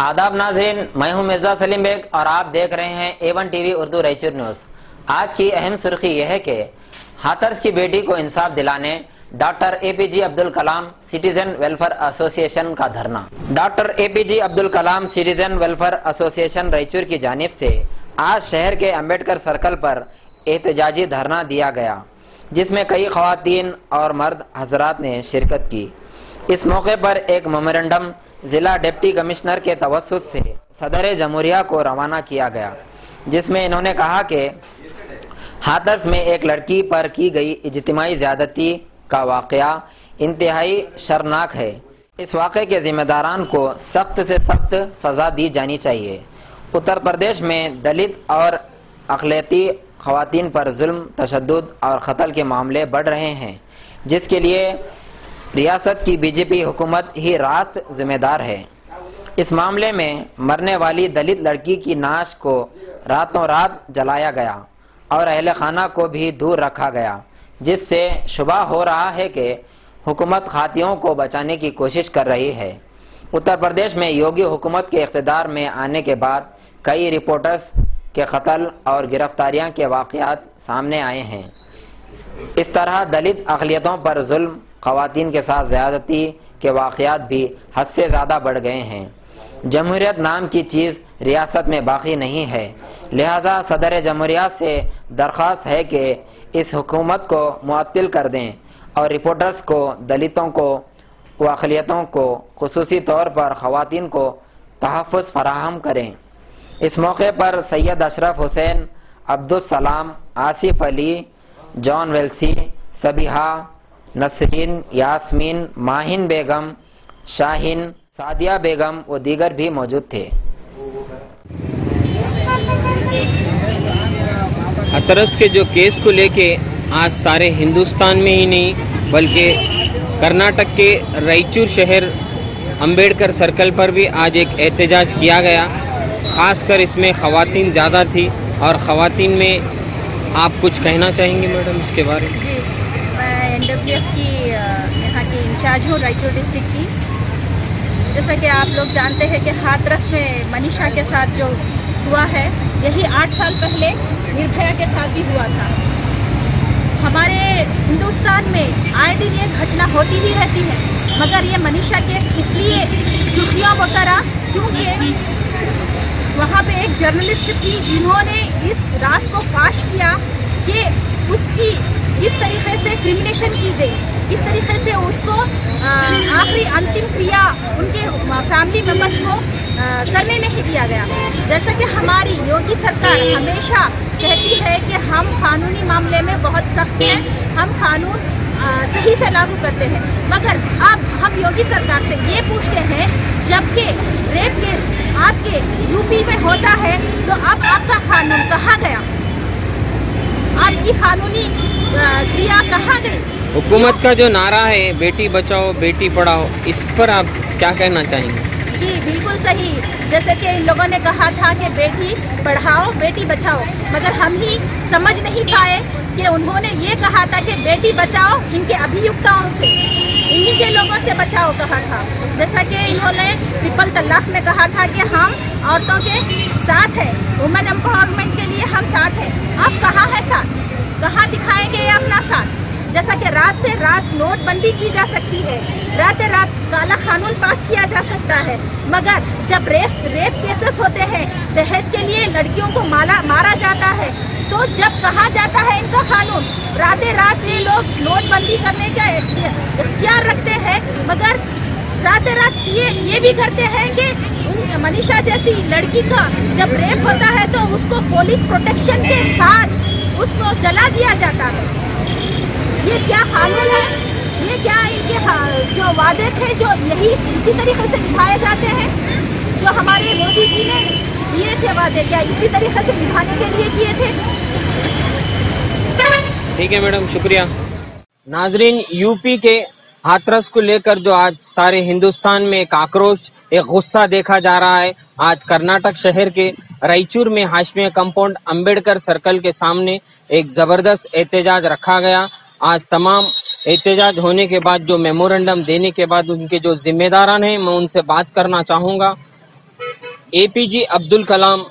आदाब नाज़रीन, मैं हूं मिर्जा सलीम बेग और आप देख रहे हैं A1 TV Urdu Raichur news. आज की अहम सुर्खी यह है कि हाथरस की बेटी को इंसाफ दिलाने doctor APJ Abdul Kalam citizen welfare association का धरना। Doctor APJ Abdul Kalam citizen welfare association Raichur की जानिब से आज शहर के अम्बेडकर सर्कल पर एहतजाजी धरना दिया गया, जिसमें कई खवातीन और मर्द हजरात ने शिरकत की। इस मौके पर एक मेमोरेंडम जिला डिप्टी कमिश्नर के तवस्सुत से सदर जमहूरिया को रवाना किया गया, जिसमें इन्होंने कहा कि हाथरस में एक लड़की पर की गई इज्तिमाई ज़्यादती का वाक़या इंतहाई शर्मनाक है। इस वाक़े के ज़िम्मेदारान को सख्त से सख्त सज़ा दी जानी चाहिए। उत्तर प्रदेश में दलित और अक़लियती ख़वातीन पर जुल्म, तशद्दुद और क़त्ल के मामले बढ़ रहे हैं, जिसके लिए रियासत की बीजेपी हुकूमत ही रास्त जिम्मेदार है। इस मामले में मरने वाली दलित लड़की की नाश को रातों रात जलाया गया और अहले खाना को भी दूर रखा गया, जिससे शुबा हो रहा है कि हुकूमत खातियों को बचाने की कोशिश कर रही है। उत्तर प्रदेश में योगी हुकूमत के इख्तिदार में आने के बाद कई रिपोर्टर्स के कत्ल और गिरफ्तारियां के वाक़यात सामने आए हैं। इस तरह दलित अक़लियतों पर जुल्म, ख़वातीन के साथ ज़्यादती के वाक़यात भी हद से ज़्यादा बढ़ गए हैं। जमहूरियत नाम की चीज़ रियासत में बाकी नहीं है, लिहाजा सदर जमहूरिया से दरख्वास्त है कि इस हुकूमत को मुअत्तिल कर दें और रिपोर्टर्स को, दलितों को व अक़लियतों को, खुसूसी तौर पर ख़वातीन को तहफ़्फ़ुज़ फराहम करें। इस मौके पर सैयद अशरफ हुसैन, अब्दुल सलाम, आसिफ अली, जॉन वेल्सी, सबिहा, नसरीन, यास्मीन, माहिन बेगम, शाहीन, सादिया बेगम व दीगर भी मौजूद थे। हाथरस के जो केस को लेके आज सारे हिंदुस्तान में ही नहीं बल्कि कर्नाटक के रायचूर शहर अम्बेडकर सर्कल पर भी आज एक एहतजाज किया गया। ख़ासकर इसमें ख़वातीन ज़्यादा थी और ख़वातीन में आप कुछ कहना चाहेंगे मैडम इसके बारे में? जी, मैं NWF की यहाँ की इंचार्ज हूँ रायचूर डिस्ट्रिक्ट की। जैसा कि आप लोग जानते हैं कि हाथरस में मनीषा के साथ जो हुआ है, यही 8 साल पहले निर्भया के साथ भी हुआ था। हमारे हिंदुस्तान में आए दिन ये घटना होती ही रहती है, मगर ये मनीषा केस इसलिए सुर्खियों में उतरा क्योंकि वहाँ पे एक जर्नलिस्ट थी जिन्होंने इस राज को फाश किया कि उसकी इस तरीके से क्रिमिनेशन की गई, इस तरीके से उसको आखिरी अंतिम क्रिया उनके फैमिली मेम्बर्स को करने नहीं दिया गया। जैसा कि हमारी योगी सरकार हमेशा कहती है कि हम कानूनी मामले में बहुत सख्त हैं, हम कानून सही से लागू करते हैं, मगर अब हम योगी सरकार से ये पूछते हैं, जबकि रेप केस आपके यूपी में होता है तो अब आपका कानून कहाँ गया, आपकी कानूनी क्रिया कहाँ गई? हुकूमत का जो नारा है बेटी बचाओ बेटी पढ़ाओ, इस पर आप क्या कहना चाहेंगे? जी बिल्कुल सही। जैसे कि इन लोगों ने कहा था कि बेटी पढ़ाओ बेटी बचाओ, मगर हम ही समझ नहीं पाए कि उन्होंने ये कहा था कि बेटी बचाओ इनके अभियुक्ताओं से, इन्हीं के लोगों से बचाओ कहा था। जैसा कि इन्होंने ट्रिपल तलाक में कहा था कि हम औरतों के साथ हैं, वुमेन एम्पावरमेंट के लिए हम साथ हैं। अब कहाँ है साथ, कहाँ दिखाएंगे ये अपना साथ? जैसा कि रात से रात नोटबंदी की जा सकती है, रात रात काला कानून पास किया जा सकता है, मगर जब रेप केसेस होते हैं, दहेज के लिए लड़कियों को मारा जाता है, तो जब कहाँ जाता है इनका कानून? रातें रात ये लोग नोटबंदी करने का इख्तियार रखते हैं, मगर रातें रात ये भी करते हैं कि मनीषा जैसी लड़की का जब रेप होता है तो उसको पुलिस प्रोटेक्शन के साथ उसको जला दिया जाता है। ये क्या कानून है? ये क्या इनके जो वादे थे जो यही इसी तरीके से निभाए जाते हैं? जो हमारे मोदी जी ने दिए थे वादे, क्या इसी तरीके से निभाने के लिए किए थे? ठीक है मैडम, शुक्रिया। नाजरीन, यूपी के हाथरस को लेकर जो आज सारे हिंदुस्तान में एक आक्रोश, एक गुस्सा देखा जा रहा है। आज कर्नाटक शहर के रायचूर में हाशमिया कंपाउंड अम्बेडकर सर्कल के सामने एक जबरदस्त एहतजाज रखा गया। आज तमाम एहतजाज होने के बाद, जो मेमोरेंडम देने के बाद उनके जो जिम्मेदारान हैं, मैं उनसे बात करना चाहूँगा। एपीजे अब्दुल कलाम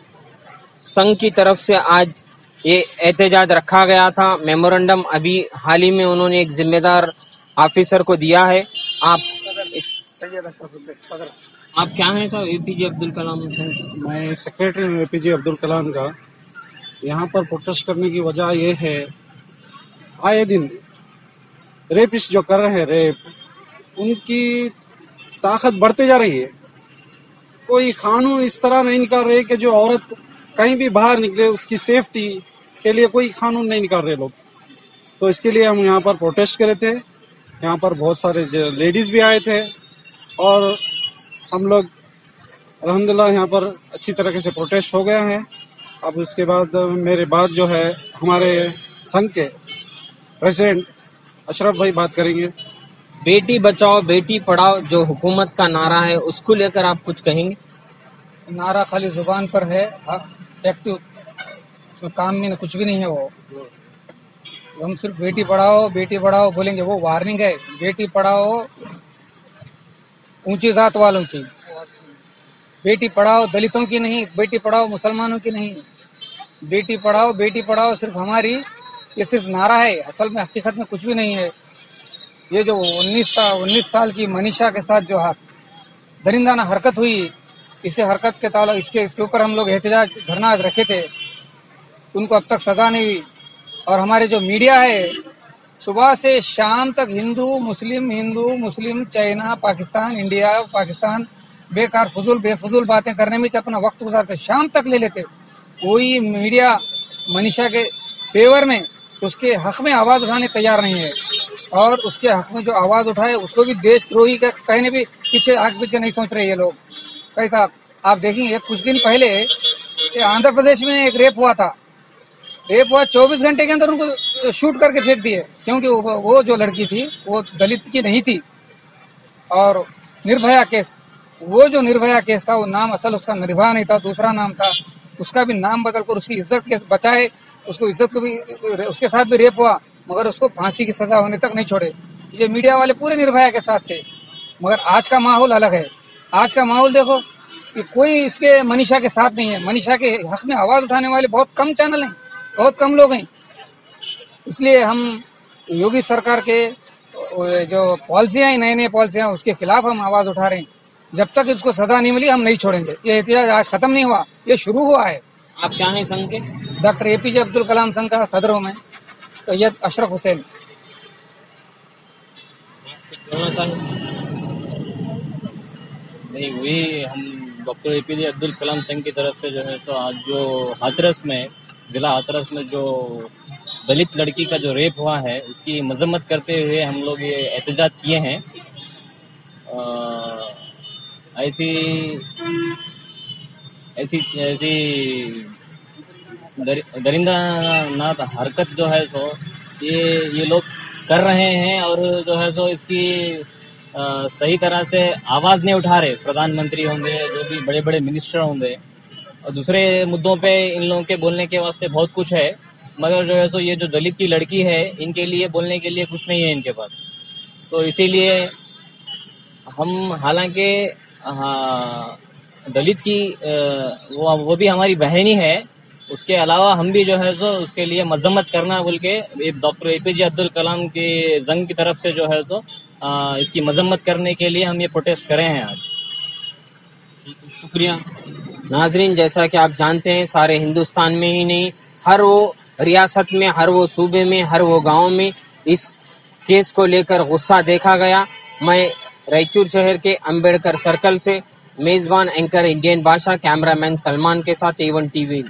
संघ की तरफ से आज ये एहतजाज रखा गया था। मेमोरेंडम अभी हाल ही में उन्होंने एक जिम्मेदार ऑफिसर को दिया है। आप क्या हैं साहब एपीजे अब्दुल कलाम संघ? मैं सेक्रेटरी हूँ एपीजे अब्दुल कलाम का। यहाँ पर प्रोटेस्ट करने की वजह ये है, आए दिन रेपिस्ट जो कर रहे हैं रेप, उनकी ताकत बढ़ते जा रही है। कोई कानून इस तरह नहीं निकाल रहे कि जो औरत कहीं भी बाहर निकले उसकी सेफ्टी के लिए कोई कानून नहीं निकाल रहे लोग। तो इसके लिए हम यहाँ पर प्रोटेस्ट करे थे। यहाँ पर बहुत सारे लेडीज भी आए थे और हम लोग अल्हम्दुलिल्लाह यहाँ पर अच्छी तरीके से प्रोटेस्ट हो गया है। अब उसके बाद मेरे बाद जो है हमारे संघ के प्रेसिडेंट अशरफ भाई बात करेंगे। बेटी बचाओ बेटी पढ़ाओ जो हुकूमत का नारा है उसको लेकर आप कुछ कहेंगे? नारा खाली जुबान पर है, एक्टिव उसमें काम में कुछ भी नहीं है। वो हम सिर्फ बेटी पढ़ाओ बोलेंगे, वो वार्निंग है। बेटी पढ़ाओ ऊंची जात वालों की, बेटी पढ़ाओ दलितों की नहीं, बेटी पढ़ाओ मुसलमानों की नहीं। बेटी पढ़ाओ सिर्फ हमारी, ये सिर्फ नारा है, असल में हकीकत में कुछ भी नहीं है। ये जो 19 साल की मनीषा के साथ जो दरिंदाना हरकत हुई, इसे हरकत के ताल्लुक इसके ऊपर हम लोग एहतजाज धरना रखे थे, उनको अब तक सजा नहीं हुई। और हमारे जो मीडिया है सुबह से शाम तक हिंदू मुस्लिम चाइना पाकिस्तान इंडिया पाकिस्तान बेकार बेफजूल बातें करने में अपना वक्त गुजारते, शाम तक ले लेते। कोई मीडिया मनीषा के फेवर में उसके हक में आवाज उठाने तैयार नहीं है। और उसके हक में जो आवाज उठाए उसको भी देशद्रोही का कहने भी पीछे आगे पीछे नहीं सोच रहे ये लोग। कैसा आप देखेंगे, कुछ दिन पहले आंध्र प्रदेश में एक रेप हुआ 24 घंटे के अंदर उनको शूट करके फेंक दिए, क्योंकि वो जो लड़की थी वो दलित की नहीं थी। और निर्भया केस, वो जो निर्भया केस था वो नाम असल उसका निर्भया नहीं था, दूसरा नाम था। उसका भी नाम बदलकर उसकी इज्जत के बचाए, उसको इज्जत को भी, उसके साथ भी रेप हुआ मगर उसको फांसी की सजा होने तक नहीं छोड़े। ये मीडिया वाले पूरे निर्भया के साथ थे। मगर आज का माहौल अलग है। आज का माहौल देखो कि कोई इसके मनीषा के साथ नहीं है। मनीषा के हक में आवाज उठाने वाले बहुत कम चैनल हैं, बहुत कम लोग हैं। इसलिए हम योगी सरकार के जो पॉलिसियां, नए पॉलिसियां, उसके खिलाफ हम आवाज उठा रहे हैं। जब तक इसको सजा नहीं मिली हम नहीं छोड़ेंगे। ये एहतजाज आज खत्म नहीं हुआ, ये शुरू हुआ है। आप क्या हैं संघ के? डॉक्टर एपीजे अब्दुल कलाम संघ का सदर हूं मैं, सैयद अशरफ हुसैन। नहीं, वही हम डॉक्टर एपीजे अब्दुल कलाम संघ की तरफ से जो है तो आज जो हाथरस में, जिला हाथरस में जो दलित लड़की का जो रेप हुआ है उसकी मजम्मत करते हुए हम लोग ये एहतजाज किए हैं। ऐसी दरिंदानात हरकत जो है तो ये लोग कर रहे हैं और जो है तो इसकी सही तरह से आवाज नहीं उठा रहे। प्रधानमंत्री होंगे, जो भी बड़े बड़े मिनिस्टर होंगे, और दूसरे मुद्दों पे इन लोगों के बोलने के वास्ते बहुत कुछ है, मगर जो है तो ये जो दलित की लड़की है इनके लिए बोलने के लिए कुछ नहीं है इनके पास। तो इसीलिए हम, हालांकि दलित की वो भी हमारी बहन ही है, उसके अलावा हम भी जो है तो उसके लिए मजम्मत करना बोल के डॉक्टर एपीजे अब्दुल कलाम के संघ की तरफ से जो है तो इसकी मजम्मत करने के लिए हम ये प्रोटेस्ट कर रहे हैं आज। शुक्रिया। नाजरीन, जैसा कि आप जानते हैं सारे हिंदुस्तान में ही नहीं, हर वो रियासत में, हर वो सूबे में, हर वो गांव में इस केस को लेकर गुस्सा देखा गया। मैं रायचूर शहर के अंबेडकर सर्कल से मेजबान एंकर इंडियन बादशाह, कैमरामैन सलमान के साथ A1 TV।